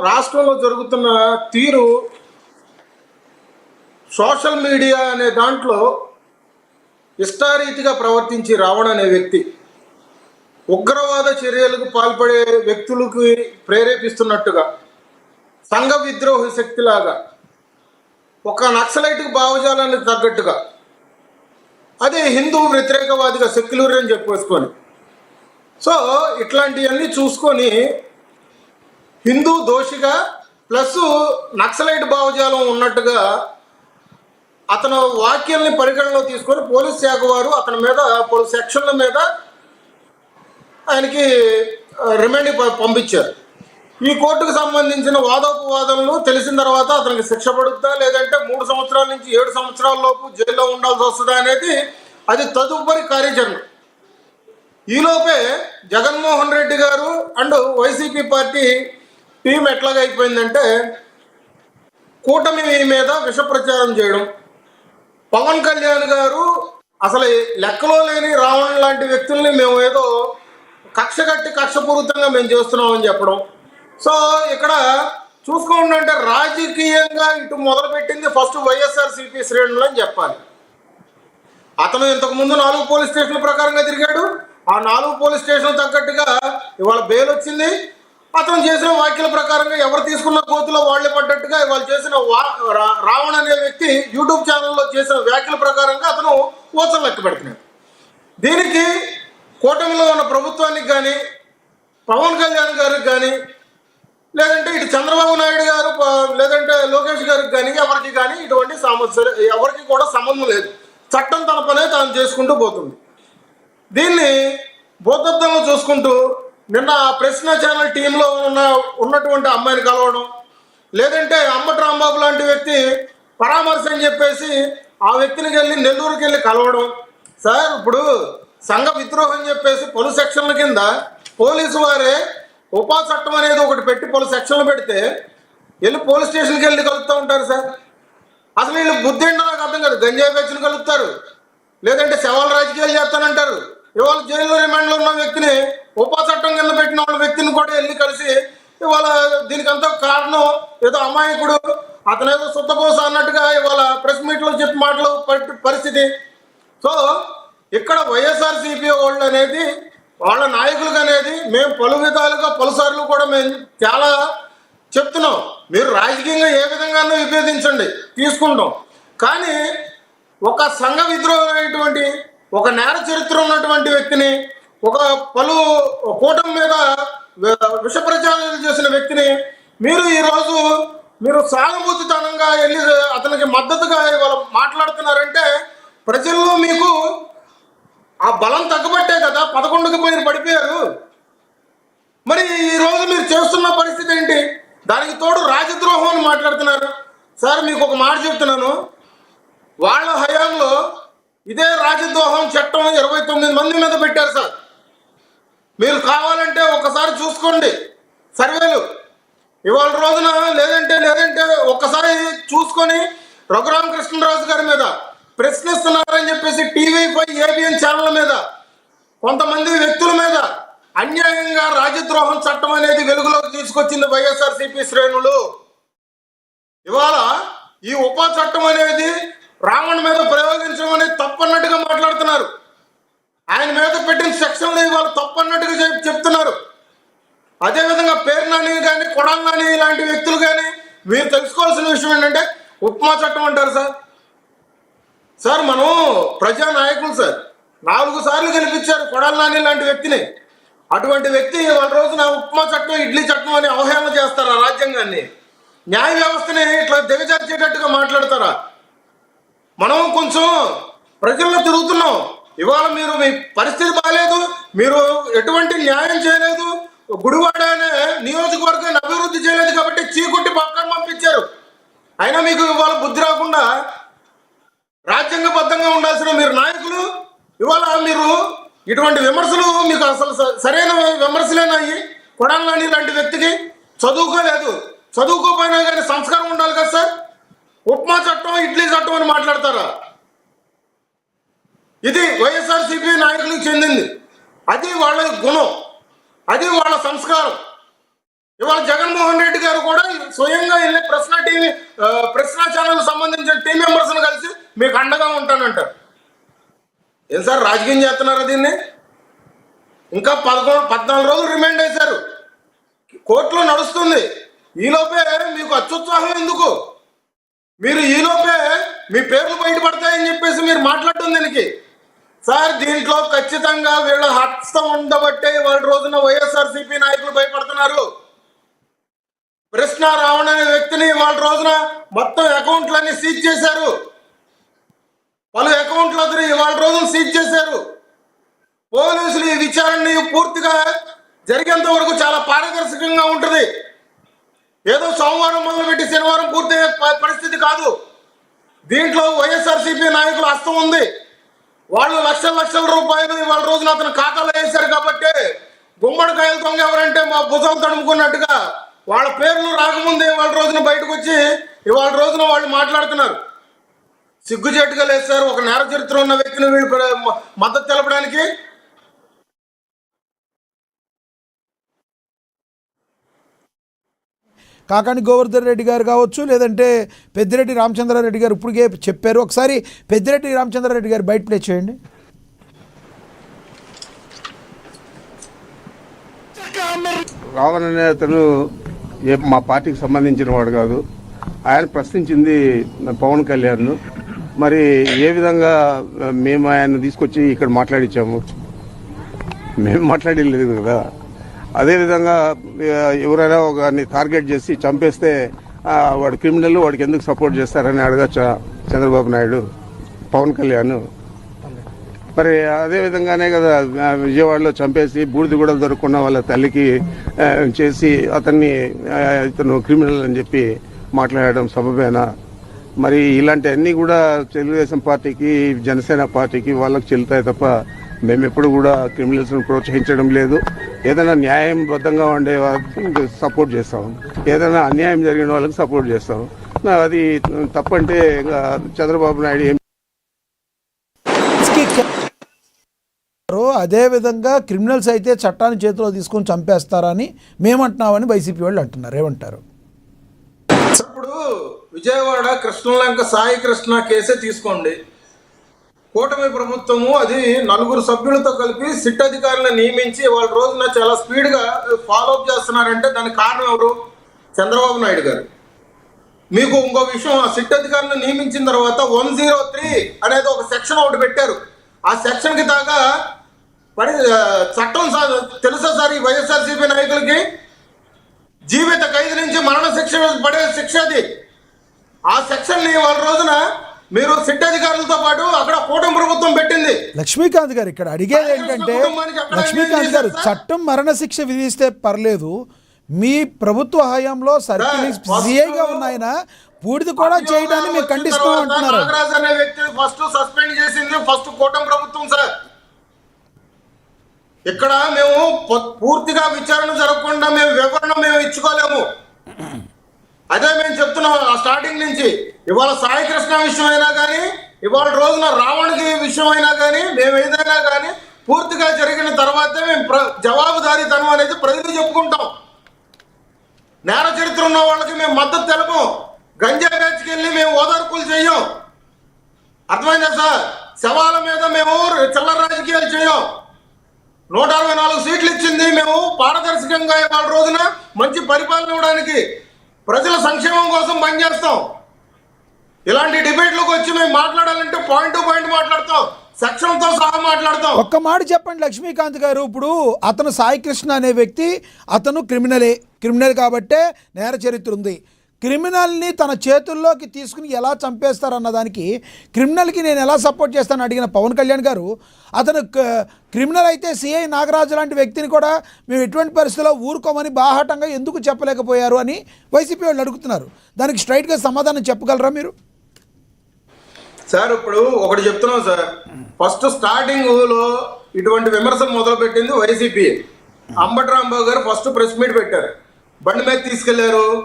రాష్ట్రంలో జరుగుతున్న తీరు సోషల్ మీడియా అనే దాంట్లో ఇష్టారీతిగా ప్రవర్తించి రావణ అనే వ్యక్తి ఉగ్రవాద చర్యలకు పాల్పడే వ్యక్తులకు ప్రేరేపిస్తున్నట్టుగా సంఘ విద్రోహ శక్తిలాగా ఒక నక్సలైట్కి భావజాలానికి తగ్గట్టుగా అదే హిందూ వ్యతిరేకవాదిగా సెక్యులర్ అని చెప్పేసుకొని సో ఇట్లాంటివన్నీ చూసుకొని హిందూ దోషిగా ప్లస్ నక్సలైట్ భావజాలం ఉన్నట్టుగా అతను వాక్యాల్ని పరిగణలో తీసుకొని పోలీస్ శాఖ వారు అతని మీద పలు సెక్షన్ల మీద ఆయనకి రిమాండ్ పంపించారు. ఈ కోర్టుకు సంబంధించిన వాదోపవాదనలు తెలిసిన తర్వాత అతనికి శిక్ష పడుతుందా లేదంటే 3 సంవత్సరాల నుంచి 7 సంవత్సరాల లోపు జైల్లో ఉండాల్సి వస్తుందా అనేది అది తదుపరి కార్యాచరణ. ఈలోపే జగన్మోహన్ రెడ్డి గారు అండ్ వైసీపీ పార్టీ టీం ఎట్లాగా అయిపోయిందంటే కూటమి మీద విష ప్రచారం చేయడం. పవన్ కళ్యాణ్ గారు అసలు లెక్కలో లేని రావణ లాంటి వ్యక్తుల్ని మేము ఏదో కక్షపూరితంగా మేము చేస్తున్నామని చెప్పడం. సో ఇక్కడ చూసుకోండి, రాజకీయంగా ఇటు మొదలుపెట్టింది ఫస్ట్ వైఎస్ఆర్సీపీ శ్రేణులు అని చెప్పాలి. అతను ఇంతకుముందు 4 పోలీస్ స్టేషన్ల ప్రకారంగా తిరిగాడు. ఆ 4 పోలీస్ స్టేషన్ తగ్గట్టుగా ఇవాళ బెయిల్ వచ్చింది. అతను చేసిన వ్యాఖ్యల ప్రకారంగా ఎవరు తీసుకున్న కోతులో వాళ్ళే పడ్డట్టుగా ఇవాళ చేసిన రావణ అనే వ్యక్తి యూట్యూబ్ ఛానల్లో చేసిన వ్యాఖ్యల ప్రకారంగా అతను ఓచలు లెక్క పెడుతున్నాడు. దీనికి కూటమిలో ఉన్న ప్రభుత్వానికి కానీ పవన్ కళ్యాణ్ గారికి కానీ లేదంటే ఇటు చంద్రబాబు నాయుడు గారు లేదంటే లోకేష్ గారికి కానీ ఇటువంటి సమస్యలు ఎవరికి కూడా సంబంధం లేదు. చట్టం తన పనే తాను చేసుకుంటూ పోతుంది. దీన్ని భూతత్వంలో చూసుకుంటూ నిన్న ప్రశ్న ఛానల్ టీంలో ఉన్నటువంటి అమ్మాయిని కలవడం, లేదంటే అమ్మటి రాంబాబు లాంటి వ్యక్తి పరామర్శ అని చెప్పేసి ఆ వ్యక్తిని వెళ్ళి నెల్లూరుకి వెళ్ళి కలవడం. సార్ ఇప్పుడు సంఘ విద్రోహం చెప్పేసి పలు సెక్షన్ల కింద పోలీసు వారే ఉపా చట్టం అనేది ఒకటి పెట్టి పలు సెక్షన్లు పెడితే వెళ్ళి పోలీస్ స్టేషన్కి వెళ్ళి కలుపుతూ ఉంటారు. సార్ అసలు వీళ్ళు బుద్ధి ఏంటో నాకు అర్థం కాదు. గంజాయి బ్యాచ్ని కలుపుతారు, లేదంటే శవాల రాజకీయాలు చేస్తానంటారు. ఇవాళ జైల్లో రిమాండ్లో ఉన్న వ్యక్తిని ఉపా చట్టం కింద పెట్టిన వాళ్ళ వ్యక్తిని కూడా వెళ్ళి కలిసి ఇవాళ దీనికంతా కారణం ఏదో అమాయకుడు అతనేదో శుద్ధపోస అన్నట్టుగా ఇవాళ ప్రెస్ మీట్లో చెప్పి మాటలు పరిస్థితి. సో ఇక్కడ వైఎస్ఆర్సీపీ వాళ్ళు అనేది వాళ్ళ నాయకులకు అనేది మేము పలు విధాలుగా పలుసార్లు కూడా మేము చాలా చెప్తున్నాం. మీరు రాజకీయంగా ఏ విధంగానూ విభేదించండి, తీసుకుంటాం. కానీ ఒక సంఘ విద్రోహం అనేటువంటి ఒక నేర చరిత్ర ఉన్నటువంటి వ్యక్తిని, ఒక పలు కూటమి మీద విష ప్రచారాలు చేసిన వ్యక్తిని మీరు ఈరోజు మీరు సానుభూతితనంగా వెళ్ళి అతనికి మద్దతుగా ఇవాళ మాట్లాడుతున్నారంటే ప్రజల్లో మీకు ఆ బలం తగ్గబట్టే కదా 11కి మీరు పడిపోయారు. మరి ఈరోజు మీరు చేస్తున్న పరిస్థితి ఏంటి? దానికి తోడు రాజద్రోహం అని మాట్లాడుతున్నారు. సార్ మీకు ఒక మాట చెప్తున్నాను, వాళ్ళ హయాంలో ఇదే రాజద్రోహం చట్టం 29 మంది మీద పెట్టారు. సార్ మీరు కావాలంటే ఒకసారి చూసుకోండి సర్వేలు ఇవాళ రోజున, లేదంటే ఒక్కసారి చూసుకొని రఘురామకృష్ణరాజు గారి మీద ప్రశ్నిస్తున్నారని చెప్పేసి టీవీ5 ఏబిఎన్ ఛానల్ మీద కొంతమంది వ్యక్తుల మీద అన్యాయంగా రాజద్రోహం చట్టం అనేది వెలుగులోకి తీసుకొచ్చింది వైఎస్ఆర్సీపీ శ్రేణులు. ఇవాళ ఈ ఉపా చట్టం అనేది రావణ మీద ప్రయోగించడం అనేది తప్పన్నట్టుగా మాట్లాడుతున్నారు. ఆయన మీద పెట్టిన సెక్షన్లు ఇవాళ తప్పన్నట్టుగా చెప్తున్నారు. అదేవిధంగా పేరు నాని కానీ కొడాలి నాని ఇలాంటి వ్యక్తులు కానీ మీరు తెలుసుకోవాల్సిన విషయం ఏంటంటే ఉపమా చట్టం అంటారు. సార్ మనం ప్రజానాయకులు సార్ 4 సార్లు గెలిపించారు కొడాలి నాని లాంటి వ్యక్తిని. అటువంటి వ్యక్తి వాళ్ళ రోజున ఉప్మా చట్టం ఇడ్లీ చట్టం అని అవహేళన చేస్తారా? రాజ్యాంగాన్ని, న్యాయ వ్యవస్థని ఇట్లా దిగజార్చేటట్టుగా మాట్లాడతారా? మనం కొంచెం ప్రజల్లో తిరుగుతున్నాం. ఇవాళ మీరు మీ పరిస్థితి బాగాలేదు, మీరు ఎటువంటి న్యాయం చేయలేదు, గుడివాడ అనే నియోజకవర్గాన్ని అభివృద్ధి చేయలేదు కాబట్టి చీకొట్టి పక్కన పంపించారు. అయినా మీకు ఇవాళ బుద్ధి రాకుండా రాజ్యాంగబద్ధంగా ఉండాల్సిన మీరు నాయకులు ఇవాళ మీరు ఇటువంటి విమర్శలు మీకు అసలు సరైన విమర్శలేనాయి? కొడాలి నాని లాంటి వ్యక్తికి చదువుకోలేదు, చదువుకోపోయినా కానీ సంస్కారం ఉండాలి కదా సార్. ఉప్మా చట్టం ఇడ్లీ చట్టం అని మాట్లాడతారా? ఇది వైఎస్ఆర్సీపీ నాయకులకు చెందింది. అది వాళ్ళ గుణం, అది వాళ్ళ సంస్కారం. ఇవాళ జగన్మోహన్ రెడ్డి గారు కూడా స్వయంగా వెళ్ళి ప్రశ్న ఛానల్ సంబంధించిన టీం మెంబర్స్ని కలిసి మీకు అండగా ఉంటానంటారు. ఏం సార్ రాజకీయం చేస్తున్నారా దీన్ని? ఇంకా 14 రోజులు రిమైండ్ చేశారు, కోర్టులో నడుస్తుంది. ఈలోపే మీకు అత్యుత్సాహం ఎందుకు? మీరు ఈలోపే మీ పేర్లు బయటపడతాయని చెప్పేసి మీరు మాట్లాడటం దీనికి సార్. దీంట్లో ఖచ్చితంగా వీళ్ళ హస్తం ఉండబట్టే వాళ్ళ రోజున వైఎస్ఆర్సీపీ నాయకులు భయపడుతున్నారు. కృష్ణ రావణ్ అనే వ్యక్తిని వాళ్ళ రోజున మొత్తం అకౌంట్లన్నీ సీజ్ చేశారు, పలు అకౌంట్లు వాళ్ళ రోజున సీజ్ చేశారు. పోలీసులు ఈ విచారణని పూర్తిగా జరిగేంత వరకు చాలా పారదర్శకంగా ఉంటుంది. ఏదో సోమవారం మొదలుపెట్టి శనివారం పూర్తయ్యే పరిస్థితి కాదు. దీంట్లో వైఎస్ఆర్సీపీ నాయకుల హస్తం ఉంది. వాళ్ళు లక్షల రూపాయలు ఇవాళ రోజున అతను ఖాతాలో వేశారు కాబట్టి గుమ్మడికాయలు దొంగ ఎవరంటే మా భుజం తడుముకున్నట్టుగా వాళ్ళ పేర్లు రాకముందే ఇవాళ రోజున బయటకు వచ్చి ఇవాళ రోజున వాళ్ళు మాట్లాడుతున్నారు. సిగ్గుచేటుగా లేదు సార్ ఒక నేర చరిత్ర ఉన్న వ్యక్తిని వీళ్ళు మద్దతు తెలపడానికి. కాకాని గోవర్ధన్ రెడ్డి గారు కావచ్చు, లేదంటే పెద్దిరెడ్డి రామచంద్రారెడ్డి గారు ఇప్పటికే చెప్పారు. ఒకసారి పెద్దిరెడ్డి రామచంద్రారెడ్డి గారు బయట ప్లే చేయండి. రావణ్ అనే అతను మా పార్టీకి సంబంధించిన వాడు కాదు. ఆయన ప్రశ్నించింది పవన్ కళ్యాణ్. మరి ఏ విధంగా మేము ఆయన తీసుకొచ్చి ఇక్కడ మాట్లాడించాము? మేము మాట్లాడలేదు కదా. అదేవిధంగా ఎవరైనా ఒకరిని టార్గెట్ చేసి చంపేస్తే వాడు క్రిమినల్, వాడికి ఎందుకు సపోర్ట్ చేస్తారని అడగచ్చా చంద్రబాబు నాయుడు, పవన్ కళ్యాణ్? మరి అదేవిధంగానే కదా విజయవాడలో చంపేసి బూడిద కూడా దొరకకుండా వాళ్ళ తల్లికి చేసి అతన్ని ఇతను క్రిమినల్ అని చెప్పి మాట్లాడడం సబబేనా? మరి ఇలాంటివన్నీ కూడా తెలుగుదేశం పార్టీకి, జనసేన పార్టీకి వాళ్ళకి చెల్లుతాయి తప్ప మేము ఎప్పుడు కూడా క్రిమినల్స్ను ప్రోత్సహించడం లేదు. ఏదైనా న్యాయబద్ధంగా ఉండే వాళ్ళకి సపోర్ట్ చేస్తాం, ఏదైనా అన్యాయం జరిగిన వాళ్ళకి సపోర్ట్ చేస్తాం. అది తప్పంటే చంద్రబాబు నాయుడు ఏం అదేవిధంగా క్రిమినల్స్ అయితే చట్టాన్ని చేతిలో తీసుకొని చంపేస్తారని మేమంటున్నామని వైసీపీ వాళ్ళు అంటున్నారు. ఏమంటారు? ఇప్పుడు విజయవాడ కృష్ణలంక సాయి కృష్ణ కేసే తీసుకోండి. కూటమి ప్రభుత్వము అది 4 సభ్యులతో కలిపి సిట్ అధికారులను నియమించి వాళ్ళ రోజున చాలా స్పీడ్గా ఫాలోఅప్ చేస్తున్నారంటే దానికి కారణం ఎవరు? చంద్రబాబు నాయుడు గారు. మీకు ఇంకో విషయం, ఆ సిట్ అధికారులను నియమించిన తర్వాత 103 అనేది ఒక సెక్షన్ ఒకటి పెట్టారు. ఆ సెక్షన్కి దాకా చట్టం తెలుసా సార్ ఈ వైఎస్ఆర్సీపీ నాయకులకి? జీవిత ఖైదు నుంచి మరణ శిక్ష పడే శిక్ష అది. ఆ సెక్షన్ని వాళ్ళ రోజున మీరు సిట్ అధికారులతో పాటు అక్కడ కూటమి ప్రభుత్వం పెట్టింది. లక్ష్మీకాంత్ గారు ఇక్కడ అడిగేది ఏంటంటే, లక్ష్మీకాంత్ గారు చట్టం మరణశిక్ష విధిస్తే పర్లేదు, మీ ప్రభుత్వ హయాంలో సర్కిల్ సిఐగా ఉన్నాయన పూర్తి కూడా చేయడాన్ని మేము ఖండిస్తూ అంటున్నారు. నాగరాజ్ అనే వ్యక్తి ఫస్ట్ సస్పెండ్ చేసింది కూటమి ప్రభుత్వం సార్. ఇక్కడ మేము పూర్తిగా విచారణ జరగకుండా మేము వివరణ ఇచ్చుకోలేము. అదే మేము చెప్తున్నాం స్టార్టింగ్ నుంచి. ఇవాళ సాయి కృష్ణ విషయం అయినా కానీ, ఇవాళ రోజున రావణ్కి విషయం అయినా కానీ, మేము ఏదైనా కానీ పూర్తిగా జరిగిన తర్వాతే మేము జవాబుదారీతనం అనేది ప్రజలు చెప్పుకుంటాం. నేర చరిత్ర ఉన్న వాళ్ళకి మేము మద్దతు తెలపం. గంజా బ్యాచ్కి వెళ్ళి మేము ఓదార్పులు చెయ్యం. అర్థమైందా సార్? శవాల మీద మేము చిల్లర రాజకీయాలు చేయం. 164 సీట్లు ఇచ్చింది మేము పారదర్శకంగా ఇవాళ రోజున మంచి పరిపాలన ఇవ్వడానికి, ప్రజల సంక్షేమం కోసం పనిచేస్తాం. ఇలాంటి డిబేట్లకు వచ్చి మేము మాట్లాడాలంటే పాయింట్ టు పాయింట్ మాట్లాడతాం, సెక్షన్తో సహా మాట్లాడతాం. ఒక్క మాట చెప్పండి లక్ష్మీకాంత్ గారు, ఇప్పుడు అతను సాయి కృష్ణ అనే వ్యక్తి అతను క్రిమినల్ కాబట్టే నేర చరిత్ర ఉంది. క్రిమినల్ని తన చేతుల్లోకి తీసుకుని ఎలా చంపేస్తారన్న దానికి క్రిమినల్కి నేను ఎలా సపోర్ట్ చేస్తాను అడిగిన పవన్ కళ్యాణ్ గారు, అతను క్రిమినల్ అయితే సిఐ నాగరాజు లాంటి వ్యక్తిని కూడా మేము ఎటువంటి పరిస్థితుల్లో ఊరుకోమని బాహాటంగా ఎందుకు చెప్పలేకపోయారు అని వైసీపీ వాళ్ళు అడుగుతున్నారు. దానికి స్ట్రైట్గా సమాధానం చెప్పగలరా మీరు? సార్ ఇప్పుడు ఒకటి చెప్తున్నాం సార్, ఫస్ట్ స్టార్టింగ్లో ఇటువంటి విమర్శలు మొదలుపెట్టింది వైసీపీ. అంబటి రాంబాబు గారు ఫస్ట్ ప్రెస్ మీట్ పెట్టారు, బండి మీద తీసుకెళ్లారు.